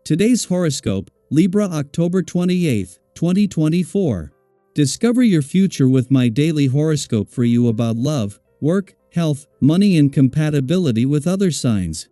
Today's horoscope, Libra October 28, 2024. Discover your future with my daily horoscope for you about love, work, health, money and compatibility with other signs.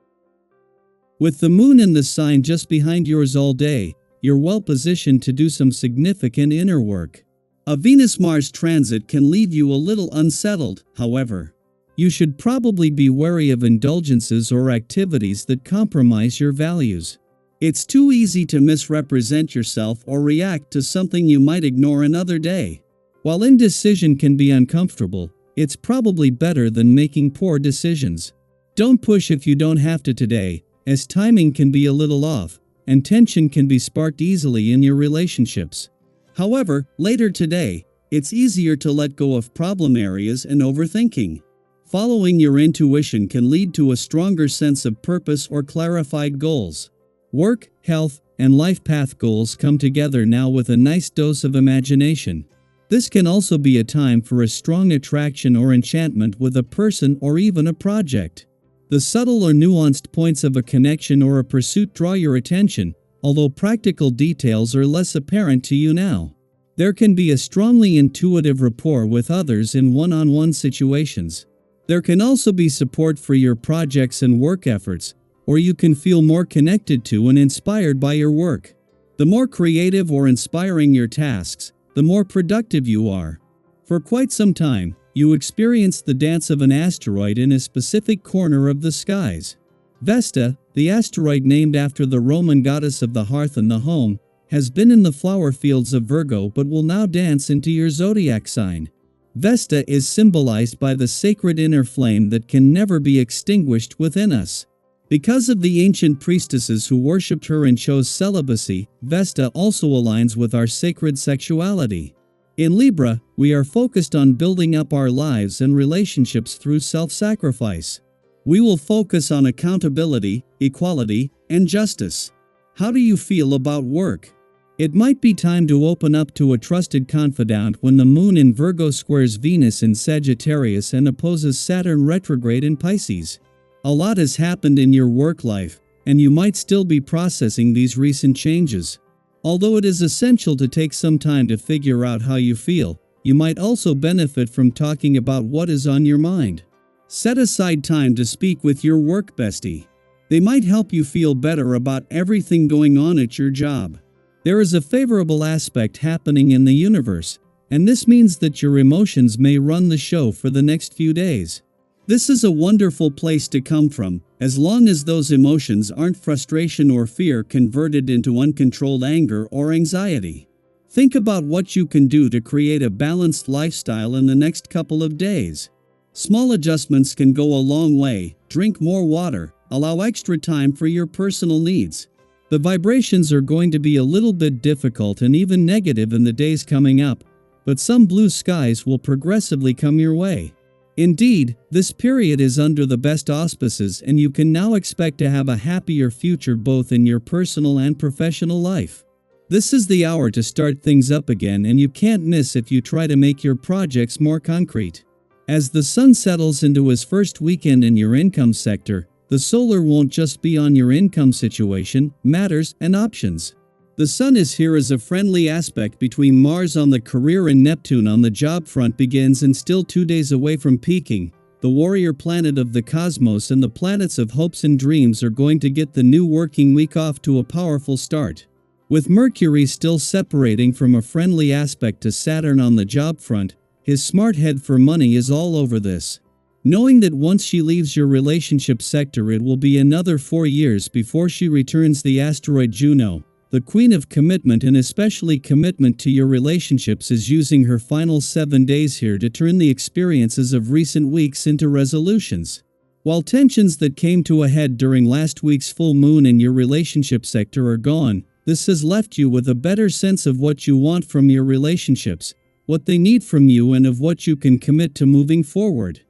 With the moon in the sign just behind yours all day, you're well positioned to do some significant inner work. A Venus-Mars transit can leave you a little unsettled, however. You should probably be wary of indulgences or activities that compromise your values. It's too easy to misrepresent yourself or react to something you might ignore another day. While indecision can be uncomfortable, it's probably better than making poor decisions. Don't push if you don't have to today, as timing can be a little off, and tension can be sparked easily in your relationships. However, later today, it's easier to let go of problem areas and overthinking. Following your intuition can lead to a stronger sense of purpose or clarified goals. Work, health, and life path goals come together now with a nice dose of imagination. This can also be a time for a strong attraction or enchantment with a person or even a project. The subtle or nuanced points of a connection or a pursuit draw your attention, although practical details are less apparent to you now. There can be a strongly intuitive rapport with others in one-on-one situations. There can also be support for your projects and work efforts, or you can feel more connected to and inspired by your work. The more creative or inspiring your tasks, the more productive you are. For quite some time, you experience the dance of an asteroid in a specific corner of the skies. Vesta, the asteroid named after the Roman goddess of the hearth and the home, has been in the flower fields of Virgo but will now dance into your zodiac sign. Vesta is symbolized by the sacred inner flame that can never be extinguished within us. Because of the ancient priestesses who worshipped her and chose celibacy, Vesta also aligns with our sacred sexuality. In Libra, we are focused on building up our lives and relationships through self-sacrifice. We will focus on accountability, equality, and justice. How do you feel about work? It might be time to open up to a trusted confidant when the moon in Virgo squares Venus in Sagittarius and opposes Saturn retrograde in Pisces. A lot has happened in your work life, and you might still be processing these recent changes. Although it is essential to take some time to figure out how you feel, you might also benefit from talking about what is on your mind. Set aside time to speak with your work bestie. They might help you feel better about everything going on at your job. There is a favorable aspect happening in the universe, and this means that your emotions may run the show for the next few days. This is a wonderful place to come from, as long as those emotions aren't frustration or fear converted into uncontrolled anger or anxiety. Think about what you can do to create a balanced lifestyle in the next couple of days. Small adjustments can go a long way. Drink more water, allow extra time for your personal needs. The vibrations are going to be a little bit difficult and even negative in the days coming up, but some blue skies will progressively come your way. Indeed, this period is under the best auspices and you can now expect to have a happier future both in your personal and professional life. This is the hour to start things up again and you can't miss if you try to make your projects more concrete. As the sun settles into his first weekend in your income sector, the solar won't just be on your income situation, matters, and options. The sun is here as a friendly aspect between Mars on the career and Neptune on the job front begins and still 2 days away from peaking. The warrior planet of the cosmos and the planets of hopes and dreams are going to get the new working week off to a powerful start. With Mercury still separating from a friendly aspect to Saturn on the job front, his smart head for money is all over this. Knowing that once she leaves your relationship sector it will be another 4 years before she returns, the asteroid Juno, the queen of commitment and especially commitment to your relationships, is using her final 7 days here to turn the experiences of recent weeks into resolutions. While tensions that came to a head during last week's full moon in your relationship sector are gone, this has left you with a better sense of what you want from your relationships, what they need from you, and of what you can commit to moving forward.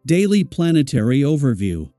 Daily Planetary Overview.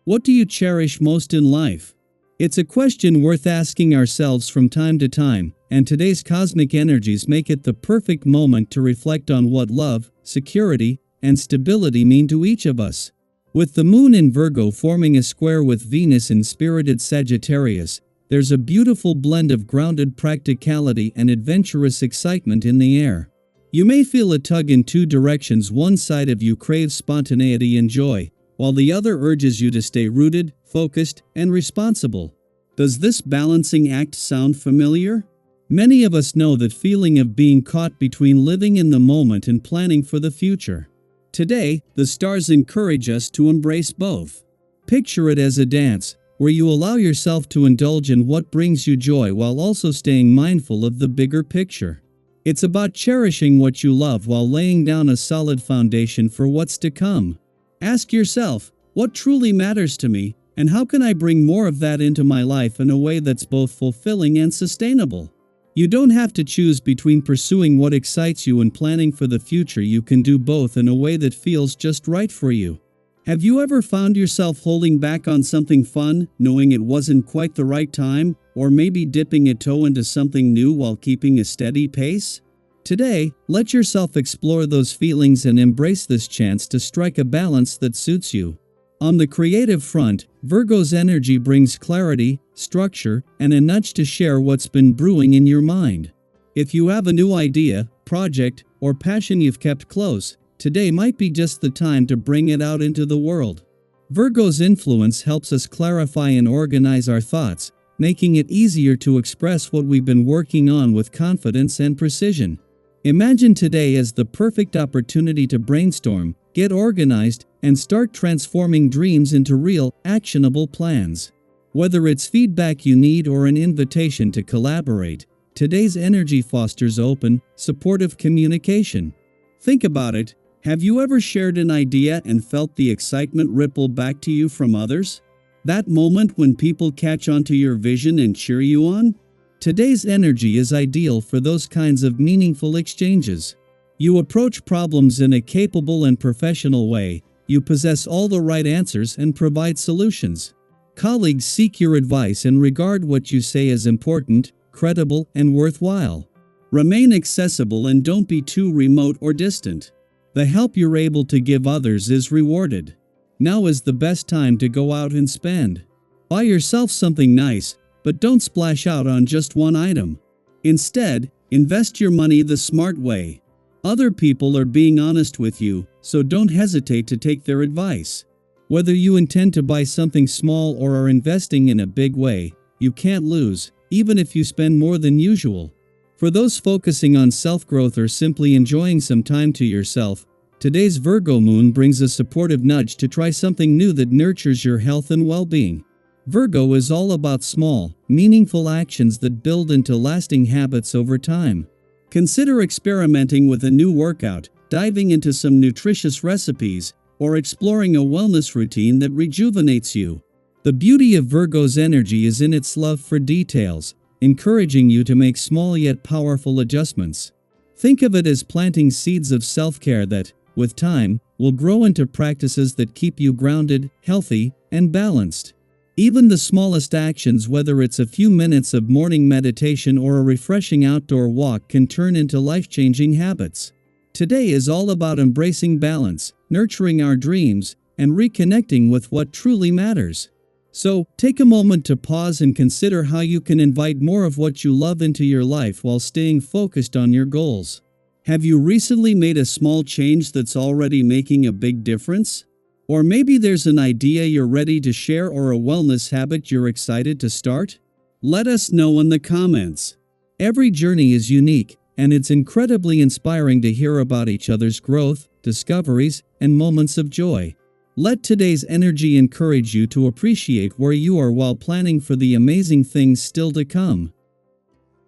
What do you cherish most in life? It's a question worth asking ourselves from time to time, and today's cosmic energies make it the perfect moment to reflect on what love, security, and stability mean to each of us. With the moon in Virgo forming a square with Venus in spirited Sagittarius, there's a beautiful blend of grounded practicality and adventurous excitement in the air. You may feel a tug in two directions. One side of you craves spontaneity and joy, while the other urges you to stay rooted, focused, and responsible. Does this balancing act sound familiar? Many of us know that feeling of being caught between living in the moment and planning for the future. Today, the stars encourage us to embrace both. Picture it as a dance, where you allow yourself to indulge in what brings you joy while also staying mindful of the bigger picture. It's about cherishing what you love while laying down a solid foundation for what's to come. Ask yourself, what truly matters to me, and how can I bring more of that into my life in a way that's both fulfilling and sustainable? You don't have to choose between pursuing what excites you and planning for the future. You can do both in a way that feels just right for you. Have you ever found yourself holding back on something fun, knowing it wasn't quite the right time, or maybe dipping a toe into something new while keeping a steady pace? Today, let yourself explore those feelings and embrace this chance to strike a balance that suits you. On the creative front, Virgo's energy brings clarity, structure, and a nudge to share what's been brewing in your mind. If you have a new idea, project, or passion you've kept close, today might be just the time to bring it out into the world. Virgo's influence helps us clarify and organize our thoughts, making it easier to express what we've been working on with confidence and precision. Imagine today as the perfect opportunity to brainstorm, get organized, and start transforming dreams into real, actionable plans. Whether it's feedback you need or an invitation to collaborate, today's energy fosters open, supportive communication. Think about it. Have you ever shared an idea and felt the excitement ripple back to you from others? That moment when people catch on to your vision and cheer you on? Today's energy is ideal for those kinds of meaningful exchanges. You approach problems in a capable and professional way. You possess all the right answers and provide solutions. Colleagues seek your advice and regard what you say as important, credible, and worthwhile. Remain accessible and don't be too remote or distant. The help you're able to give others is rewarded. Now is the best time to go out and spend. Buy yourself something nice, but don't splash out on just one item. Instead, invest your money the smart way. Other people are being honest with you, so don't hesitate to take their advice. Whether you intend to buy something small or are investing in a big way, you can't lose, even if you spend more than usual. For those focusing on self-growth or simply enjoying some time to yourself, today's Virgo moon brings a supportive nudge to try something new that nurtures your health and well-being. Virgo is all about small, meaningful actions that build into lasting habits over time. Consider experimenting with a new workout, diving into some nutritious recipes, or exploring a wellness routine that rejuvenates you. The beauty of Virgo's energy is in its love for details, encouraging you to make small yet powerful adjustments. Think of it as planting seeds of self-care that, with time, will grow into practices that keep you grounded, healthy, and balanced. Even the smallest actions, whether it's a few minutes of morning meditation or a refreshing outdoor walk, can turn into life-changing habits. Today is all about embracing balance, nurturing our dreams, and reconnecting with what truly matters. So, take a moment to pause and consider how you can invite more of what you love into your life while staying focused on your goals. Have you recently made a small change that's already making a big difference? Or maybe there's an idea you're ready to share or a wellness habit you're excited to start? Let us know in the comments. Every journey is unique, and it's incredibly inspiring to hear about each other's growth, discoveries, and moments of joy. Let today's energy encourage you to appreciate where you are while planning for the amazing things still to come.